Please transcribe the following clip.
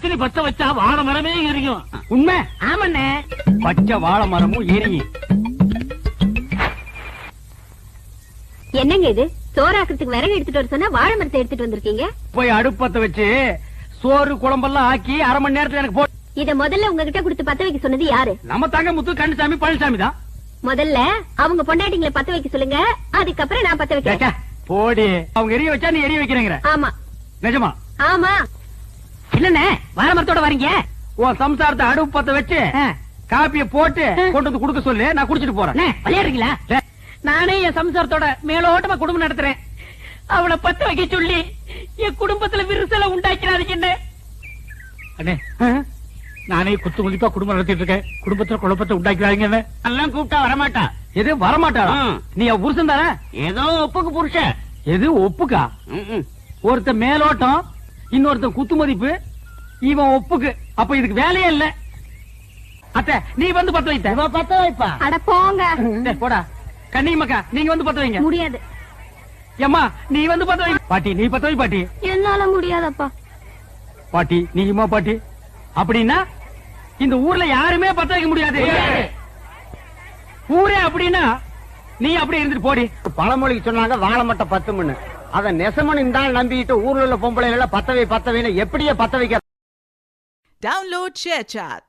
பத்த வச்சா வாழை மரமே எரியும். உண்மை. ஆமண்ணே. பச்சை வாழை மரமும் எரியும். என்னங்க இது? சோறாக்குறதுக்கு விறகு எடுத்துட்டு வர சொன்னா வாழை மரத்தை எடுத்துட்டு வந்திருக்கீங்க. போய் அடுப்பத்த வச்சு சோறு குழம்பெல்லாம் ஆக்கி அரை மணி நேரத்துல எனக்கு போட்டு. இத முதல்ல உங்ககிட்ட கொடுத்து பத்த வைக்க சொன்னது யாரு? நம்ம தங்க முத்து கண்ணுசாமி பழனிசாமி தான். முதல்ல அவங்க பொண்டாட்டிங்களை பத்த வைக்க சொல்லுங்க, அதுக்கப்புறம் நான் பத்த வைக்கிறேன். போடி. அவங்க எரிய வச்சா நீ எரிய வைக்கிறேங்கிற? ஆமா. நிஜமா? ஆமா. இல்லண்ணே, வாழை மரத்தோட வரீங்க? உன் சம்சாரத்தை அடுப்பு பத்த வச்சு காப்பிய போட்டு கொண்டு வந்து குடுக்க சொல்லு, நான் குடிச்சிட்டு போறேன். விளையாடுறீங்களா? நானே என் சம்சாரத்தோட மேலோட்டமா குடும்பம் நடத்துறேன். அவளை பத்த வைக்க சொல்லி என் குடும்பத்துல விரிசலை உண்டாக்கிறாதீங்க. அண்ணே, நானே குத்து குளிப்பா குடும்பம் நடத்திட்டு இருக்கேன். குடும்பத்துல குழப்பத்தை உண்டாக்கிறாங்க. எல்லாம் கூப்பிட்டா வரமாட்டா. எது வரமாட்டாளா? நீ புருஷன் தானே? ஏதோ ஒப்புக்கு புருஷன். எது ஒப்புக்கா? ஒருத்த மேலோட்டம், இன்னொருத்த குத்து மதிப்பு, இவன் ஒப்புக்கு. அப்ப இதுக்கு வேலையே இல்ல. அத்தை, நீ வந்து பத்த வைத்த. பத்த வைப்பா. அட போங்க. போடா. கண்ணியம்மாக்கா, நீங்க வந்து பத்த வைங்க. முடியாது. ஏம்மா, நீ வந்து பத்த வை. பாட்டி, நீ பத்த வை பாட்டி. என்னால முடியாதப்பா. பாட்டி, நீயுமா பாட்டி? அப்படின்னா இந்த ஊர்ல யாருமே பத்த வைக்க முடியாது. ஊரே அப்படின்னா நீ அப்படி இருந்துட்டு போடி. பழமொழிக்கு சொன்னாங்க வாழை மட்டும் 10 மணி. அத நெசமன் தான் நம்பிட்டு ஊர்ல உள்ள பொம்பளை பத்தவை எப்படியே பத்த வைக்க. Download ShareChat.